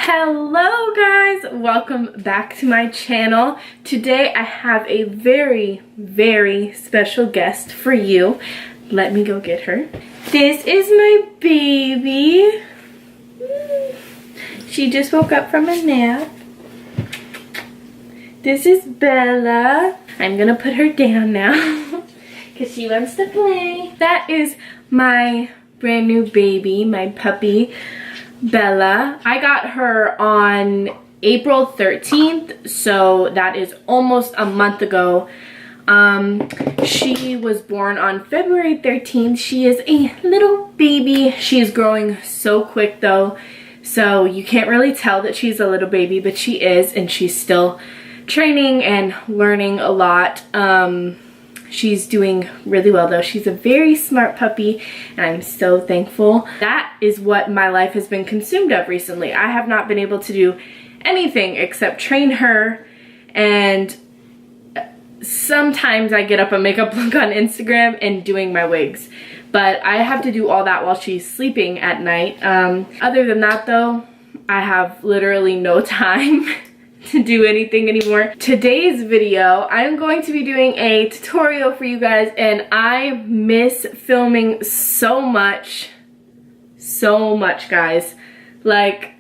Hello guys, welcome back to my channel. Today I have a very special guest for you. Let me go get her. This is my baby. She just woke up from a nap. This is Bella. I'm gonna put her down now because she wants to play. That is my brand new baby, my puppy, Bella. I got her on April 13th, so that is almost a month ago. She was born on February 13th. She is a little baby. She is growing so quick though, so you can't really tell that she's a little baby, but she is, and she's still training and learning a lot. She's doing really well though. She's a very smart puppy and I'm so thankful. That is what my life has been consumed of recently. I have not been able to do anything except train her, and sometimes I get up a makeup look on Instagram and doing my wigs. But I have to do all that while she's sleeping at night. Other than that though, I have literally no time to do anything anymore. Today's video, I'm going to be doing a tutorial for you guys, and I miss filming so much guys. Like,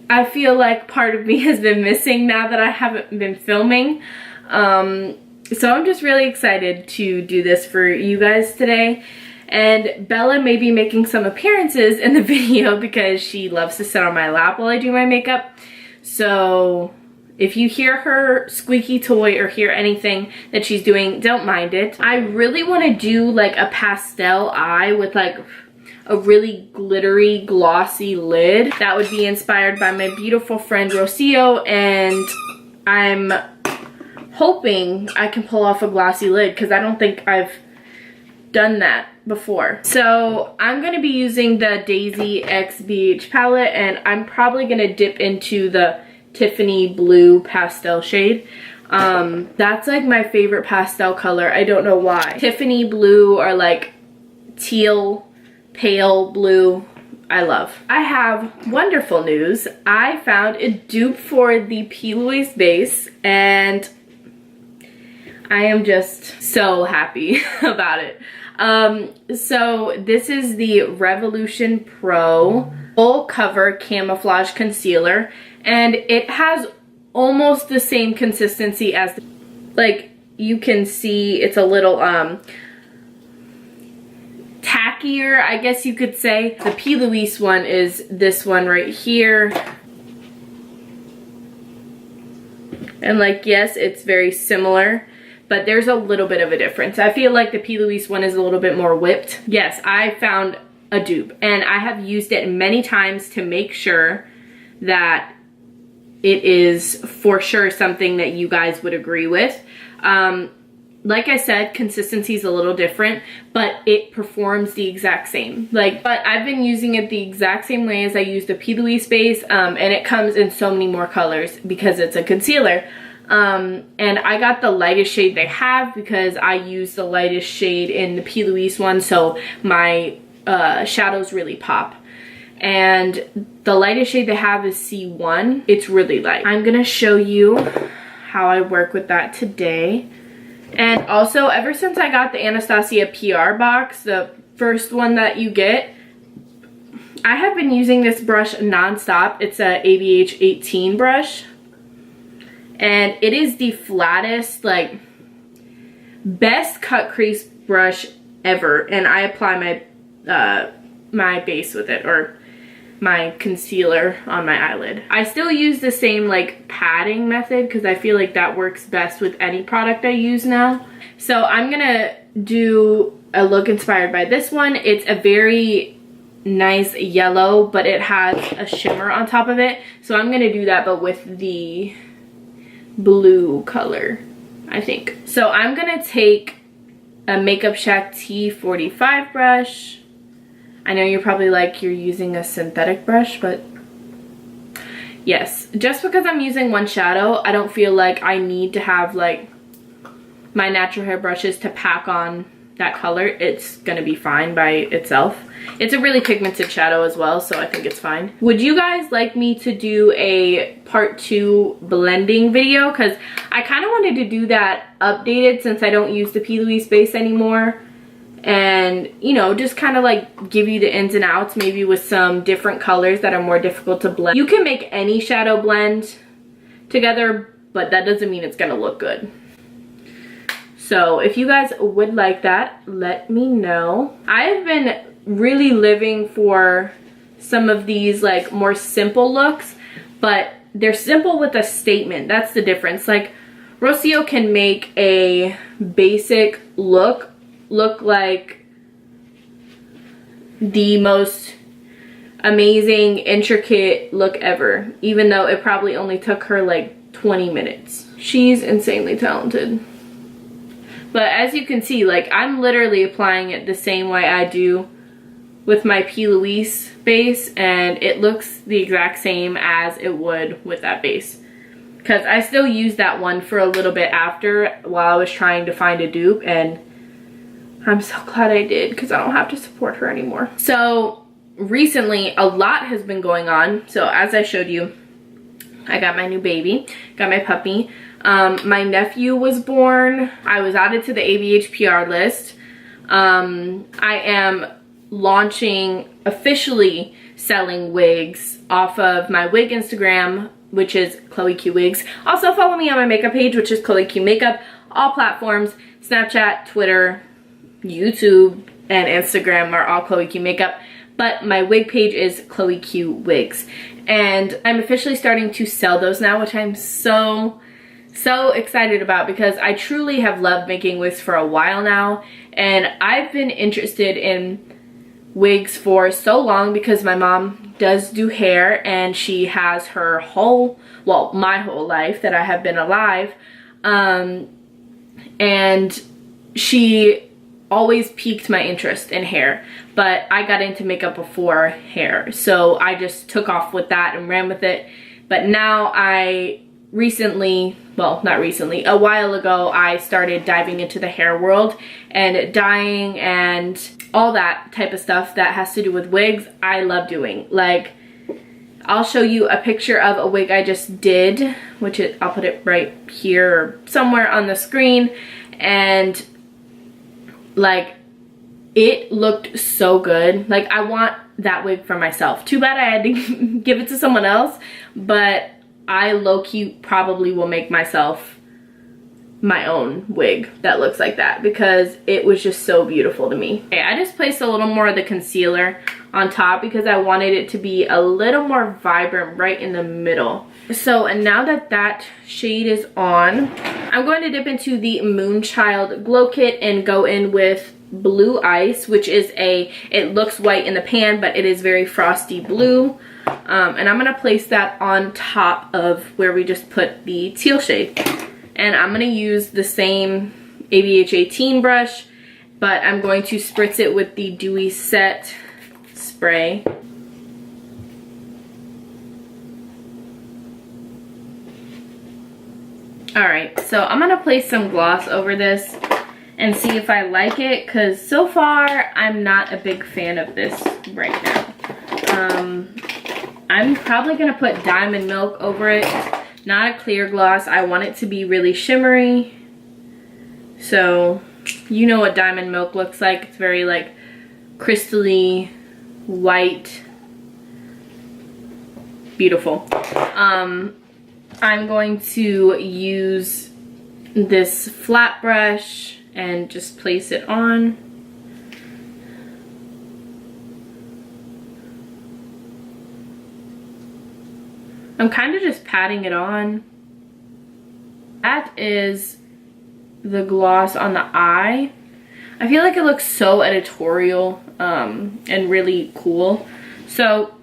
I feel like part of me has been missing now that I haven't been filming. So I'm just really excited to do this for you guys today. And Bella may be making some appearances in the video because she loves to sit on my lap while I do my makeup. So if you hear her squeaky toy or hear anything that she's doing, don't mind it. I really want to do like a pastel eye with like a really glittery, glossy lid. That would be inspired by my beautiful friend Rocio, and I'm hoping I can pull off a glossy lid because I don't think I've done that before. So I'm going to be using the Daisy X BH palette, and I'm probably going to dip into the Tiffany blue pastel shade. That's like my favorite pastel color. I don't know why. Tiffany blue or like teal, pale blue, I love. I have wonderful news. I found a dupe for the plouise base, and I am just so happy about it. So this is the Revolution Pro full cover camouflage concealer, and it has almost the same consistency as, like, you can see it's a little tackier, I guess you could say. The plouise one is this one right here, and like, yes, it's very similar, but there's a little bit of a difference. I feel like the plouise one is a little bit more whipped. Yes, I found a dupe, and I have used it many times to make sure that it is for sure something that you guys would agree with. Like I said, consistency is a little different, but it performs the exact same. But I've been using it the exact same way as I use the plouise base, and it comes in so many more colors because it's a concealer. And I got the lightest shade they have because I use the lightest shade in the plouise one, so my shadows really pop. And the lightest shade they have is C1. It's really light. I'm gonna show you how I work with that today. And also, ever since I got the Anastasia PR box, the first one that you get, I have been using this brush nonstop. It's a ABH 18 brush. And it is the flattest, like, best cut crease brush ever. And I apply my my base with it, or my concealer on my eyelid. I still use the same like padding method because I feel like that works best with any product I use now. So I'm gonna do a look inspired by this one. It's a very nice yellow, but it has a shimmer on top of it. So I'm gonna do that, but with the blue color, I think. So I'm gonna take a Makeup Shack T45 brush. I know you're probably like, you're using a synthetic brush, but yes, just because I'm using one shadow, I don't feel like I need to have like my natural hair brushes to pack on that color, it's gonna be fine by itself. It's a really pigmented shadow as well, so I think it's fine. Would you guys like me to do a part 2 blending video? Because I kind of wanted to do that updated since I don't use the P. Louise base anymore. And, you know, just kind of like give you the ins and outs, maybe with some different colors that are more difficult to blend. You can make any shadow blend together, but that doesn't mean it's gonna look good. So if you guys would like that, let me know. I've been really living for some of these like more simple looks, but they're simple with a statement. That's the difference. Like Rocio can make a basic look like the most amazing, intricate look ever, even though it probably only took her like 20 minutes. She's insanely talented. But as you can see, like I'm literally applying it the same way I do with my P. Louise base, and it looks the exact same as it would with that base. Because I still used that one for a little bit after while I was trying to find a dupe, and I'm so glad I did because I don't have to support her anymore. So recently a lot has been going on. So as I showed you, I got my new baby, got my puppy. My nephew was born. I was added to the ABHPR list. I am launching, officially selling wigs off of my wig Instagram, which is Chloeqwigs. Also follow me on my makeup page, which is Chloeqmakeup. All platforms, Snapchat, Twitter, YouTube, and Instagram are all Chloeqmakeup. But my wig page is Chloeqwigs. And I'm officially starting to sell those now, which I'm so excited about because I truly have loved making wigs for a while now. And I've been interested in wigs for so long because my mom does do hair, and she has her whole, well, my whole life that I have been alive. And she always piqued my interest in hair, but I got into makeup before hair, so I just took off with that and ran with it. But now I recently, well, not recently, a while ago, I started diving into the hair world and dyeing and all that type of stuff that has to do with wigs. I love doing. Like, I'll show you a picture of a wig I just did, which is, I'll put it right here or somewhere on the screen, and like it looked so good. Like I want that wig for myself. Too bad I had to give it to someone else, but I low-key probably will make myself my own wig that looks like that because it was just so beautiful to me. Okay, I just placed a little more of the concealer on top because I wanted it to be a little more vibrant right in the middle. So, and now that that shade is on, I'm going to dip into the Moonchild Glow Kit and go in with Blue Ice, which is it looks white in the pan, but it is very frosty blue. And I'm gonna place that on top of where we just put the teal shade. And I'm gonna use the same ABH 18 brush, but I'm going to spritz it with the Dewy Set spray. Alright, so I'm gonna place some gloss over this and see if I like it, because so far I'm not a big fan of this right now. I'm probably gonna put Diamond Milk over it, not a clear gloss. I want it to be really shimmery. So you know what Diamond Milk looks like. It's very like crystally white, beautiful. I'm going to use this flat brush and just place it on. I'm kind of just patting it on. That is the gloss on the eye. I feel like it looks so editorial and really cool. So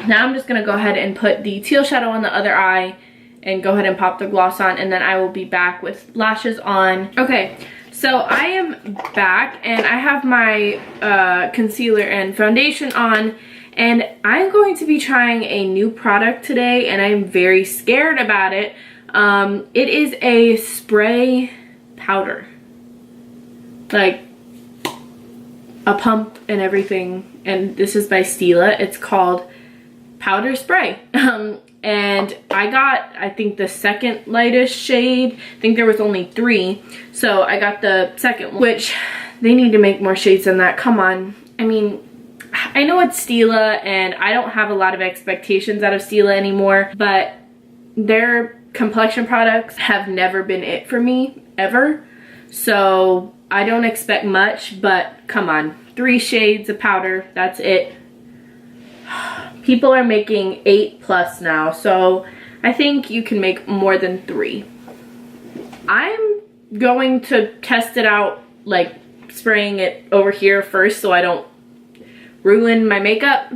now I'm just going to go ahead and put the teal shadow on the other eye and go ahead and pop the gloss on, and then I will be back with lashes on. Okay, so I am back and I have my concealer and foundation on, and I'm going to be trying a new product today, and I'm very scared about it. It is a spray powder. Like, a pump and everything, and this is by Stila. It's called Powder Spray. And I got, I think, the second lightest shade. I think there was only 3, so I got the second one, which they need to make more shades than that. Come on. I mean, I know it's Stila, and I don't have a lot of expectations out of Stila anymore, but their complexion products have never been it for me, ever. So I don't expect much, but come on. 3 shades of powder, that's it. People are making 8+ now, so I think you can make more than 3. I'm going to test it out, like spraying it over here first so I don't ruin my makeup.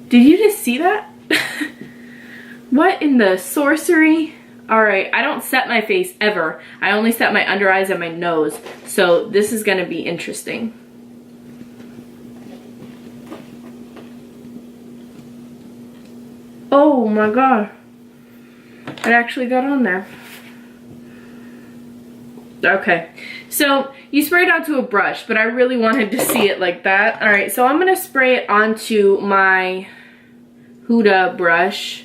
Did you just see that? What in the sorcery? Alright, I don't set my face ever. I only set my under eyes and my nose. So this is going to be interesting. Oh my god. It actually got on there. Okay, so you spray it onto a brush, but I really wanted to see it like that. Alright, so I'm going to spray it onto my Huda brush.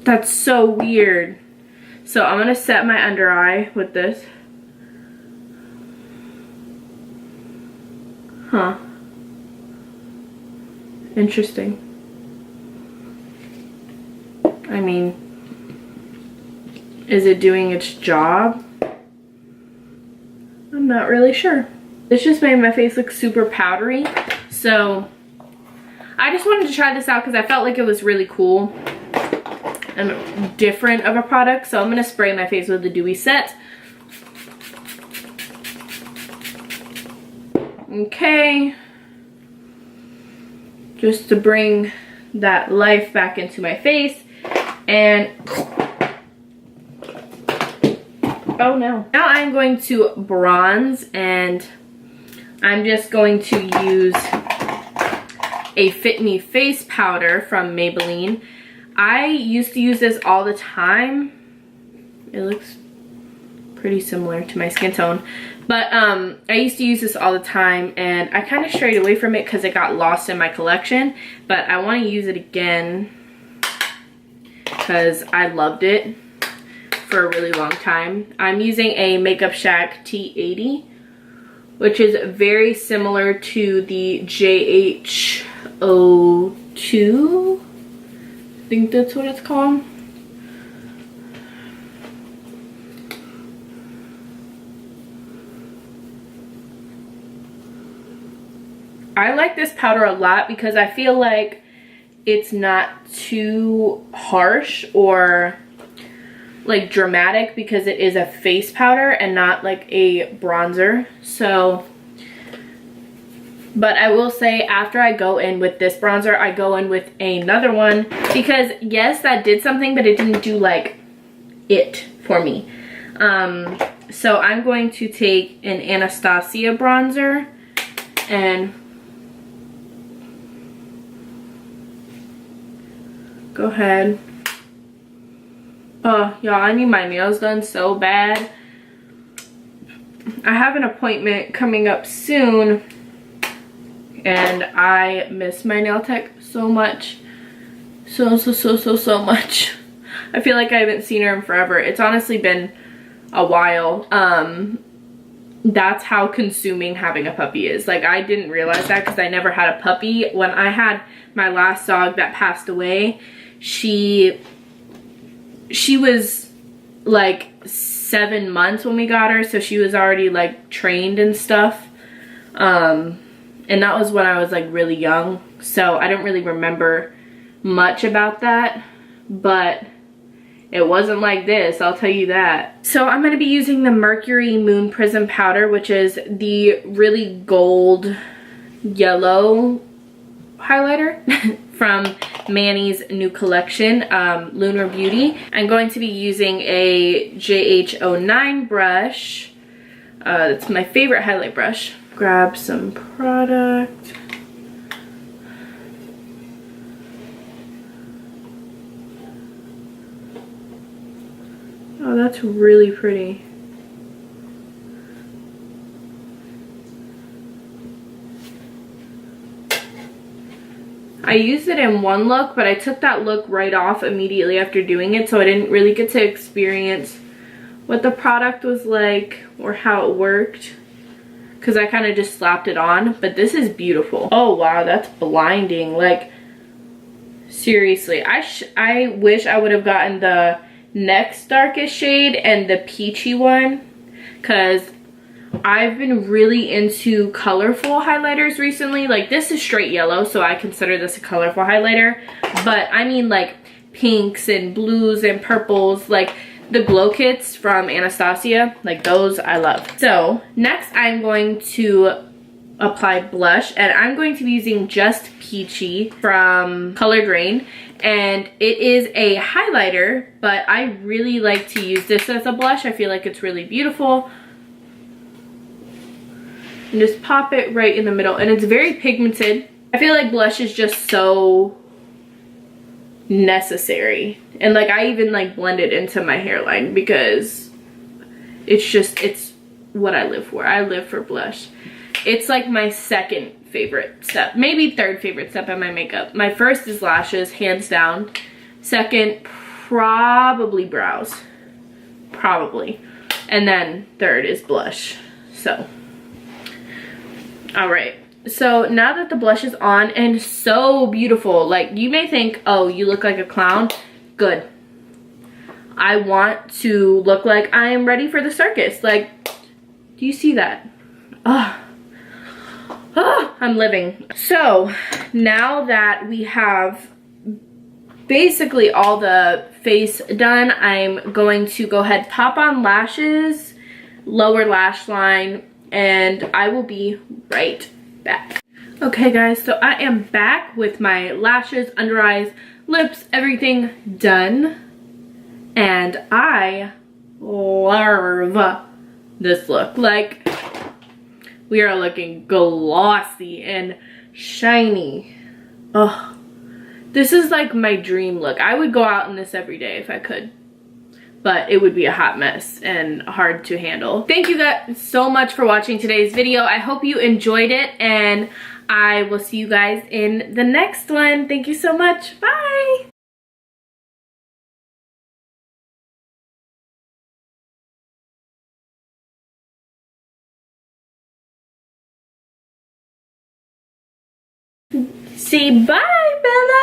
That's so weird. So I'm going to set my under eye with this. Huh. Interesting. I mean, is it doing its job? I'm not really sure. This just made my face look super powdery. So I just wanted to try this out because I felt like it was really cool and different of a product. So I'm going to spray my face with the Dewy Set. Okay. Just to bring that life back into my face. And oh no. Now I'm going to bronze, and I'm just going to use a Fit Me face powder from Maybelline. I used to use this all the time. It looks pretty similar to my skin tone. But I used to use this all the time, and I kind of strayed away from it because it got lost in my collection. But I want to use it again because I loved it for a really long time. I'm using a Makeup Shack T80, which is very similar to the JH02. I think that's what it's called. I like this powder a lot because I feel like it's not too harsh or like dramatic because it is a face powder and not like a bronzer. So, but I will say after I go in with this bronzer, I go in with another one because yes, that did something, but it didn't do like it for me. So I'm going to take an Anastasia bronzer and go ahead. Oh, y'all, I need my nails done so bad. I have an appointment coming up soon, and I miss my nail tech so much. So much. I feel like I haven't seen her in forever. It's honestly been a while. That's how consuming having a puppy is. Like, I didn't realize that because I never had a puppy. When I had my last dog that passed away, she was like 7 months when we got her, so she was already like trained and stuff, and that was when I was like really young, so I don't really remember much about that, but it wasn't like this, I'll tell you that. So I'm going to be using the Mercury Moon Prism powder, which is the really gold yellow highlighter from Manny's new collection, Lunar Beauty. I'm going to be using a JH09 brush. That's my favorite highlight brush. Grab some product. that's really pretty. I used it in one look, but I took that look right off immediately after doing it, so I didn't really get to experience what the product was like or how it worked, because I kind of just slapped it on. But this is beautiful. Oh wow, that's blinding. Like, seriously, I wish I would have gotten the next darkest shade and the peachy one, because I've been really into colorful highlighters recently. Like, this is straight yellow, so I consider this a colorful highlighter, but I mean like pinks and blues and purples, like the glow kits from Anastasia, like those I love. So next I'm going to apply blush, and I'm going to be using Just Peachy from Colored Rain, and it is a highlighter, but I really like to use this as a blush. I feel like it's really beautiful. And just pop it right in the middle, and it's very pigmented. I feel like blush is just so necessary, and like I even like blend it into my hairline because it's what I live for. I live for blush. It's like my second favorite step, maybe third favorite step in my makeup. My first is lashes, hands down. Second, probably brows, probably, and then third is blush. So all right, so now that the blush is on and so beautiful, like you may think, oh, you look like a clown. Good. I want to look like I am ready for the circus. Like, do you see that? Oh, I'm living. So now that we have basically all the face done, I'm going to go ahead, pop on lashes, lower lash line, and I will be right back. Okay guys, so I am back with my lashes, under eyes, lips, everything done, and I love this look. Like, we are looking glossy and shiny. Oh, this is like my dream look. I would go out in this every day if I could, but it would be a hot mess and hard to handle. Thank you guys so much for watching today's video. I hope you enjoyed it, and I will see you guys in the next one. Thank you so much. Bye. Say bye, Bella.